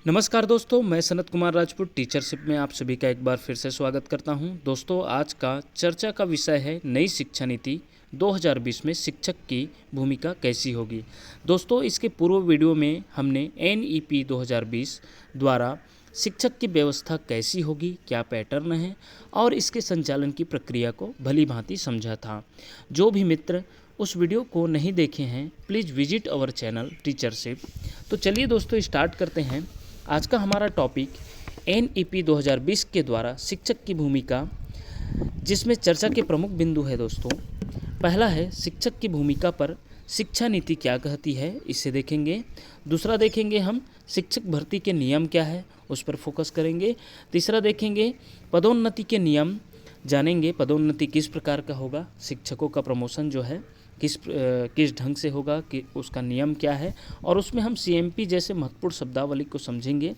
नमस्कार दोस्तों, मैं सनत कुमार राजपूत टीचरशिप में आप सभी का एक बार फिर से स्वागत करता हूं। दोस्तों, आज का चर्चा का विषय है नई शिक्षा नीति 2020 में शिक्षक की भूमिका कैसी होगी। दोस्तों, इसके पूर्व वीडियो में हमने NEP 2020 द्वारा शिक्षक की व्यवस्था कैसी होगी, क्या पैटर्न है और इसके संचालन की प्रक्रिया को भली भांति समझा था। जो भी मित्र उस वीडियो को नहीं देखे हैं, please visit our channel teachership. तो चलिए दोस्तों, स्टार्ट करते हैं। आज का हमारा टॉपिक NEP 2020 के द्वारा शिक्षक की भूमिका, जिसमें चर्चा के प्रमुख बिंदु है दोस्तों। पहला है शिक्षक की भूमिका पर शिक्षा नीति क्या कहती है, इसे देखेंगे। दूसरा देखेंगे हम शिक्षक भर्ती के नियम क्या है, उस पर फोकस करेंगे। तीसरा देखेंगे पदोन्नति के नियम, जानेंगे पदोन्नति किस प्रकार का होगा, शिक्षकों का प्रमोशन जो है किस ढंग से होगा, कि उसका नियम क्या है, और उसमें हम CMP जैसे महत्वपूर्ण शब्दावली को समझेंगे।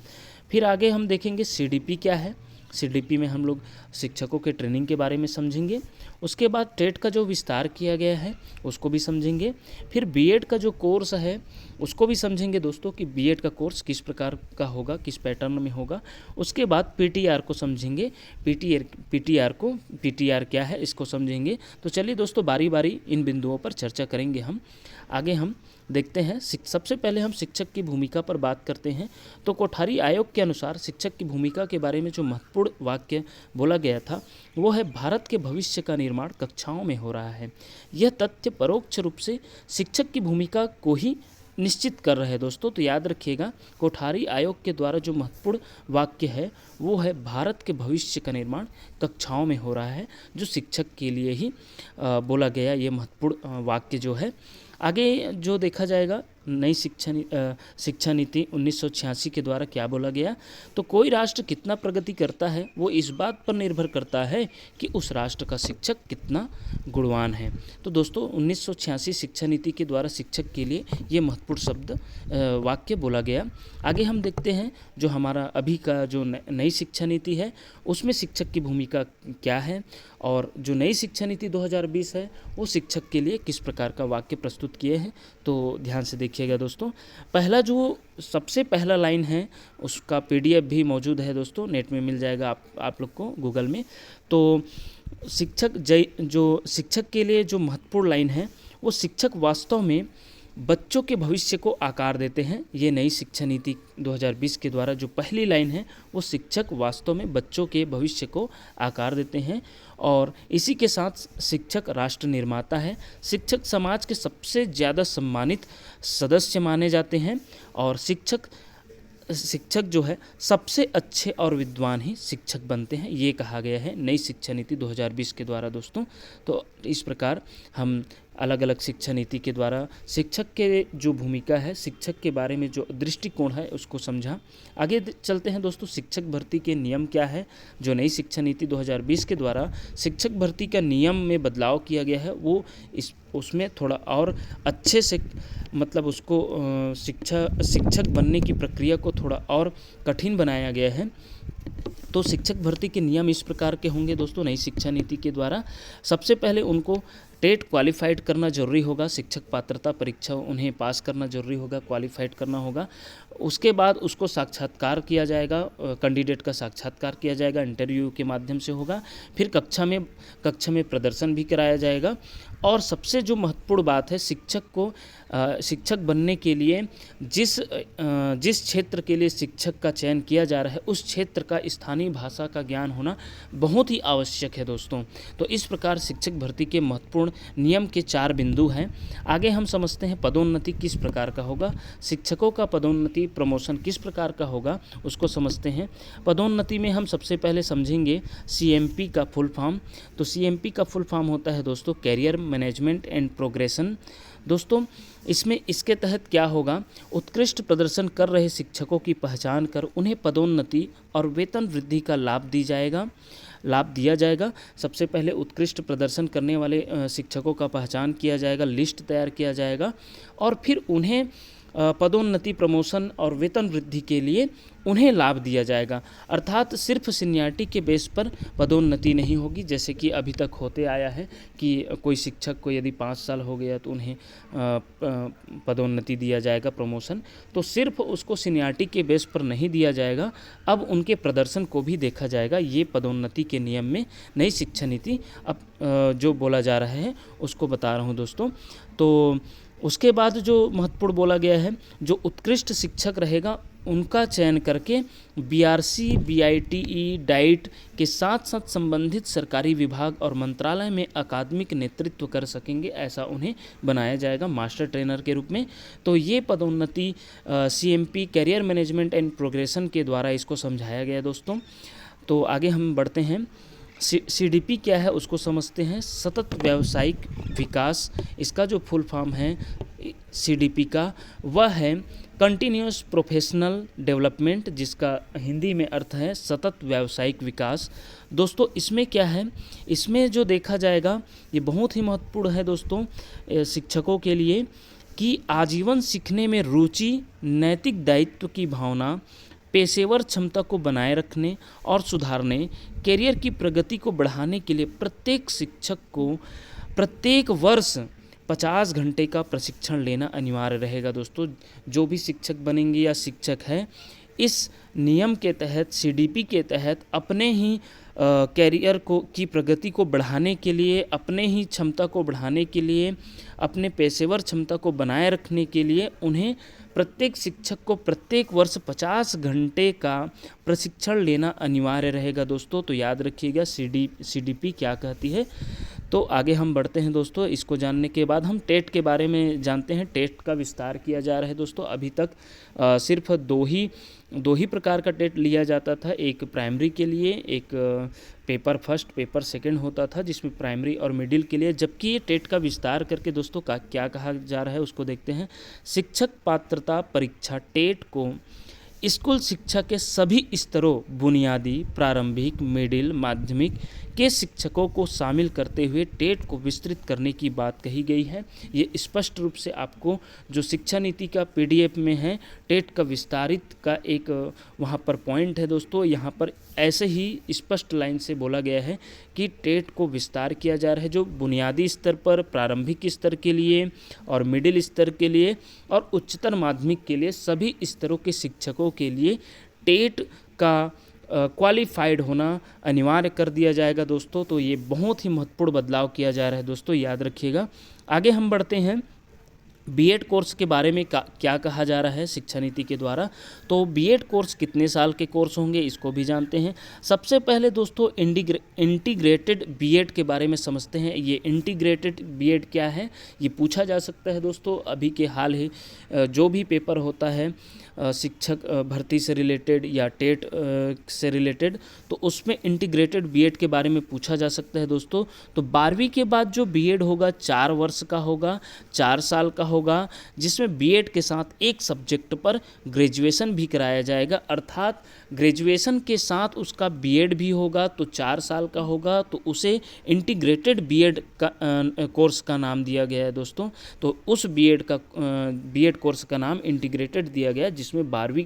फिर आगे हम देखेंगे CDP क्या है। CDP में हम लोग शिक्षकों के ट्रेनिंग के बारे में समझेंगे। उसके बाद टेट का जो विस्तार किया गया है उसको भी समझेंगे। फिर BEd का जो कोर्स है उसको भी समझेंगे दोस्तों, कि BEd का कोर्स किस प्रकार का होगा, किस पैटर्न में होगा। उसके बाद PTR को समझेंगे। PTR क्या है इसको समझेंगे। तो चलिए दोस्तों, बारी बारी इन बिंदुओं पर चर्चा करेंगे हम। आगे हम देखते हैं। सबसे पहले हम शिक्षक की भूमिका पर बात करते हैं। तो कोठारी आयोग के अनुसार शिक्षक की भूमिका के बारे में जो महत्वपूर्ण वाक्य बोला गया था वो है, भारत के भविष्य का निर्माण कक्षाओं में हो रहा है। यह तथ्य परोक्ष रूप से शिक्षक की भूमिका को ही निश्चित कर रहे हैं दोस्तों। तो याद रखिएगा, कोठारी आयोग के द्वारा जो महत्वपूर्ण वाक्य है वो है, भारत के भविष्य का निर्माण कक्षाओं में हो रहा है, जो शिक्षक के लिए ही बोला गया ये महत्वपूर्ण वाक्य जो है। आगे जो देखा जाएगा, नई शिक्षा नीति 1986 के द्वारा क्या बोला गया, तो कोई राष्ट्र कितना प्रगति करता है वो इस बात पर निर्भर करता है कि उस राष्ट्र का शिक्षक कितना गुणवान है। तो दोस्तों, 1986 शिक्षा नीति के द्वारा शिक्षक के लिए ये महत्वपूर्ण शब्द वाक्य बोला गया। आगे हम देखते हैं जो हमारा अभी का जो नई शिक्षा नीति है उसमें शिक्षक की भूमिका क्या है, और जो नई शिक्षा नीति 2020 है वो शिक्षक के लिए किस प्रकार का वाक्य प्रस्तुत किए हैं। तो ध्यान से देखिएगा दोस्तों। पहला जो सबसे पहला लाइन है उसका PDF भी मौजूद है दोस्तों, नेट में मिल जाएगा आप लोग को गूगल में। तो शिक्षक के लिए जो महत्वपूर्ण लाइन है वो, शिक्षक वास्तव में बच्चों के भविष्य को आकार देते हैं। ये नई शिक्षा नीति 2020 के द्वारा जो पहली लाइन है वो, शिक्षक वास्तव में बच्चों के भविष्य को आकार देते हैं। और इसी के साथ शिक्षक राष्ट्र निर्माता है। शिक्षक समाज के सबसे ज़्यादा सम्मानित सदस्य माने जाते हैं, और शिक्षक जो है सबसे अच्छे और विद्वान ही शिक्षक बनते हैं, ये कहा गया है नई शिक्षा नीति 2020 के द्वारा दोस्तों। तो इस प्रकार हम अलग अलग शिक्षा नीति के द्वारा शिक्षक के जो भूमिका है, शिक्षक के बारे में जो दृष्टिकोण है उसको समझा। आगे चलते हैं दोस्तों, शिक्षक भर्ती के नियम क्या है। जो नई शिक्षा नीति 2020 के द्वारा शिक्षक भर्ती का नियम में बदलाव किया गया है वो उसमें थोड़ा और अच्छे से, मतलब उसको शिक्षक बनने की प्रक्रिया को थोड़ा और कठिन बनाया गया है। तो शिक्षक भर्ती के नियम इस प्रकार के होंगे दोस्तों नई शिक्षा नीति के द्वारा। सबसे पहले उनको टेट क्वालिफाइड करना जरूरी होगा, शिक्षक पात्रता परीक्षा उन्हें पास करना जरूरी होगा, क्वालिफाइड करना होगा। उसके बाद उसको साक्षात्कार किया जाएगा, कैंडिडेट का साक्षात्कार किया जाएगा, इंटरव्यू के माध्यम से होगा। फिर कक्षा में प्रदर्शन भी कराया जाएगा। और सबसे जो महत्वपूर्ण बात है, शिक्षक बनने के लिए जिस क्षेत्र के लिए शिक्षक का चयन किया जा रहा है उस क्षेत्र का स्थानीय भाषा का ज्ञान होना बहुत ही आवश्यक है दोस्तों। तो इस प्रकार शिक्षक भर्ती के महत्वपूर्ण नियम के 4 बिंदु हैं। आगे हम समझते हैं पदोन्नति किस प्रकार का होगा, शिक्षकों का पदोन्नति प्रमोशन किस प्रकार का होगा, उसको समझते हैं। पदोन्नति में हम सबसे पहले समझेंगे CMP का फुल फॉर्म। तो CMP का फुल फॉर्म होता है दोस्तों, कैरियर मैनेजमेंट एंड प्रोग्रेशन। दोस्तों, इसके तहत क्या होगा, उत्कृष्ट प्रदर्शन कर रहे शिक्षकों की पहचान कर उन्हें पदोन्नति और वेतन वृद्धि का लाभ दिया जाएगा। सबसे पहले उत्कृष्ट प्रदर्शन करने वाले शिक्षकों का पहचान किया जाएगा, लिस्ट तैयार किया जाएगा, और फिर उन्हें पदोन्नति, प्रमोशन और वेतन वृद्धि के लिए उन्हें लाभ दिया जाएगा। अर्थात सिर्फ सीनियरिटी के बेस पर पदोन्नति नहीं होगी, जैसे कि अभी तक होते आया है कि कोई शिक्षक को यदि 5 साल हो गया तो उन्हें पदोन्नति दिया जाएगा, प्रमोशन। तो सिर्फ उसको सीनियरिटी के बेस पर नहीं दिया जाएगा, अब उनके प्रदर्शन को भी देखा जाएगा। ये पदोन्नति के नियम में नई शिक्षा नीति अब जो बोला जा रहा है उसको बता रहा हूँ दोस्तों। तो उसके बाद जो महत्वपूर्ण बोला गया है, जो उत्कृष्ट शिक्षक रहेगा उनका चयन करके बीआरसी, बीआईटीई, डाइट के साथ साथ संबंधित सरकारी विभाग और मंत्रालय में अकादमिक नेतृत्व कर सकेंगे, ऐसा उन्हें बनाया जाएगा मास्टर ट्रेनर के रूप में। तो ये पदोन्नति CMP, career management and progression के द्वारा इसको समझाया गया दोस्तों। तो आगे हम बढ़ते हैं। सीडीपी क्या है उसको समझते हैं। सतत व्यावसायिक विकास, इसका जो फुल फॉर्म है सीडीपी का वह है कंटिन्यूअस प्रोफेशनल डेवलपमेंट, जिसका हिंदी में अर्थ है सतत व्यावसायिक विकास। दोस्तों इसमें क्या है, इसमें जो देखा जाएगा ये बहुत ही महत्वपूर्ण है दोस्तों शिक्षकों के लिए, कि आजीवन सीखने में रुचि, नैतिक दायित्व की भावना, पेशेवर क्षमता को बनाए रखने और सुधारने, कैरियर की प्रगति को बढ़ाने के लिए प्रत्येक शिक्षक को प्रत्येक वर्ष 50 घंटे का प्रशिक्षण लेना अनिवार्य रहेगा दोस्तों। जो भी शिक्षक बनेंगे या शिक्षक है, इस नियम के तहत, सीडीपी के तहत अपने ही कैरियर की प्रगति को बढ़ाने के लिए, अपने ही क्षमता को बढ़ाने के लिए, अपने पेशेवर क्षमता को बनाए रखने के लिए उन्हें प्रत्येक शिक्षक को प्रत्येक वर्ष 50 घंटे का प्रशिक्षण लेना अनिवार्य रहेगा दोस्तों। तो याद रखिएगा सीडीपी क्या कहती है। तो आगे हम बढ़ते हैं दोस्तों। इसको जानने के बाद हम टेट के बारे में जानते हैं। टेट का विस्तार किया जा रहा है दोस्तों। अभी तक सिर्फ दो ही प्रकार का टेट लिया जाता था। एक प्राइमरी के लिए, एक पेपर फर्स्ट, पेपर सेकंड होता था, जिसमें प्राइमरी और मिडिल के लिए। जबकि ये टेट का विस्तार करके दोस्तों क्या कहा जा रहा है उसको देखते हैं। शिक्षक पात्रता परीक्षा टेट को स्कूल शिक्षा के सभी स्तरों, बुनियादी, प्रारंभिक, मिडिल, माध्यमिक के शिक्षकों को शामिल करते हुए टेट को विस्तृत करने की बात कही गई है। ये स्पष्ट रूप से आपको जो शिक्षा नीति का पीडीएफ में है, टेट का विस्तारित का एक वहाँ पर पॉइंट है दोस्तों। यहाँ पर ऐसे ही स्पष्ट लाइन से बोला गया है कि टेट को विस्तार किया जा रहा है, जो बुनियादी स्तर पर, प्रारंभिक स्तर के लिए और मिडिल स्तर के लिए और उच्चतर माध्यमिक के लिए सभी स्तरों के शिक्षकों के लिए टेट का क्वालिफाइड होना अनिवार्य कर दिया जाएगा दोस्तों। तो ये बहुत ही महत्वपूर्ण बदलाव किया जा रहा है दोस्तों, याद रखिएगा। आगे हम बढ़ते हैं। बीएड कोर्स के बारे में क्या कहा जा रहा है शिक्षा नीति के द्वारा। तो बीएड कोर्स कितने साल के कोर्स होंगे इसको भी जानते हैं। सबसे पहले दोस्तों इंटीग्रेटेड बीएड के बारे में समझते हैं। ये इंटीग्रेटेड बीएड क्या है, ये पूछा जा सकता है दोस्तों। अभी के हाल ही जो भी पेपर होता है शिक्षक भर्ती से रिलेटेड या टेट से रिलेटेड, तो उसमें इंटीग्रेटेड बीएड के बारे में पूछा जा सकता है दोस्तों। तो 12वीं के बाद जो बीएड होगा 4 वर्ष का होगा, 4 साल का होगा, जिसमें बीएड के साथ एक सब्जेक्ट पर ग्रेजुएशन भी कराया जाएगा। अर्थात ग्रेजुएशन के साथ उसका बीएड भी होगा, तो 4 साल का होगा, तो उसे इंटीग्रेटेड बीएड का कोर्स का नाम दिया गया है दोस्तों। तो उस बीएड कोर्स का नाम इंटीग्रेटेड दिया गया, जिसमें 12वीं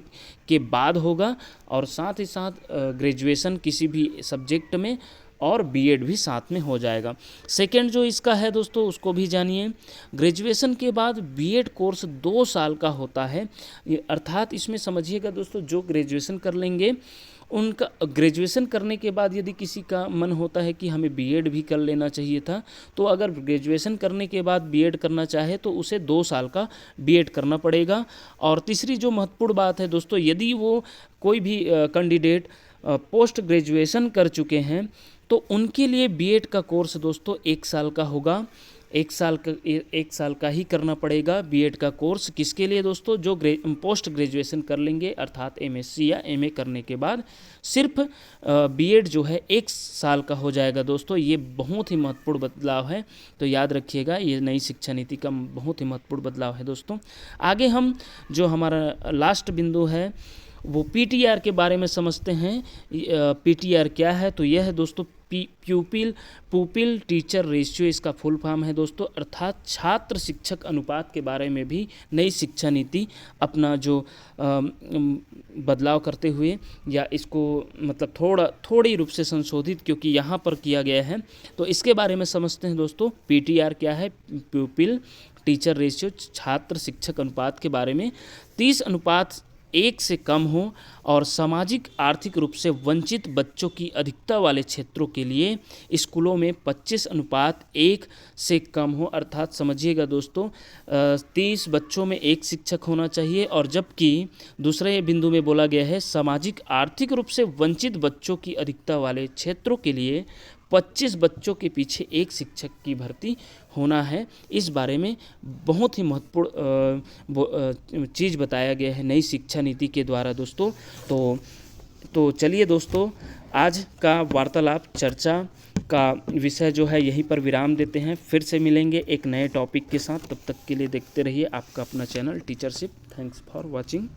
के बाद होगा और साथ ही साथ ग्रेजुएशन किसी भी सब्जेक्ट में और बीएड भी साथ में हो जाएगा। सेकेंड जो इसका है दोस्तों उसको भी जानिए। ग्रेजुएशन के बाद बीएड कोर्स 2 साल का होता है। अर्थात इसमें समझिएगा दोस्तों, जो ग्रेजुएशन कर लेंगे उनका ग्रेजुएशन करने के बाद यदि किसी का मन होता है कि हमें बीएड भी कर लेना चाहिए था, तो अगर ग्रेजुएशन करने के बाद बीएड करना चाहे तो उसे 2 साल का बीएड करना पड़ेगा। और तीसरी जो महत्वपूर्ण बात है दोस्तों, यदि वो कोई भी कैंडिडेट पोस्ट ग्रेजुएशन कर चुके हैं तो उनके लिए बीएड का कोर्स दोस्तों 1 साल का होगा। 1 साल का ही करना पड़ेगा बीएड का कोर्स। किसके लिए दोस्तों? जो पोस्ट ग्रेजुएशन कर लेंगे, अर्थात एमएससी या एमए करने के बाद सिर्फ बीएड जो है 1 साल का हो जाएगा दोस्तों। ये बहुत ही महत्वपूर्ण बदलाव है, तो याद रखिएगा, ये नई शिक्षा नीति का बहुत ही महत्वपूर्ण बदलाव है दोस्तों। आगे हम जो हमारा लास्ट बिंदु है वो पीटीआर के बारे में समझते हैं। पीटीआर क्या है? तो यह है दोस्तों पुपिल टीचर रेशियो इसका फुल फॉर्म है दोस्तों, अर्थात छात्र शिक्षक अनुपात के बारे में भी नई शिक्षा नीति अपना जो बदलाव करते हुए या इसको मतलब थोड़ी रूप से संशोधित क्योंकि यहाँ पर किया गया है, तो इसके बारे में समझते हैं दोस्तों। पीटीआर क्या है? प्यूपिल टीचर रेशियो, छात्र शिक्षक अनुपात के बारे में 30:1 से कम हो और सामाजिक आर्थिक रूप से वंचित बच्चों की अधिकता वाले क्षेत्रों के लिए स्कूलों में 25:1 से कम हो, अर्थात समझिएगा दोस्तों 30 बच्चों में 1 शिक्षक होना चाहिए। और जबकि दूसरे बिंदु में बोला गया है सामाजिक आर्थिक रूप से वंचित बच्चों की अधिकता वाले क्षेत्रों के लिए 25 बच्चों के पीछे 1 शिक्षक की भर्ती होना है। इस बारे में बहुत ही महत्वपूर्ण चीज़ बताया गया है नई शिक्षा नीति के द्वारा दोस्तों। तो चलिए दोस्तों, आज का वार्तालाप चर्चा का विषय जो है यहीं पर विराम देते हैं। फिर से मिलेंगे एक नए टॉपिक के साथ, तब तक के लिए देखते रहिए आपका अपना channel teachership. Thanks for watching.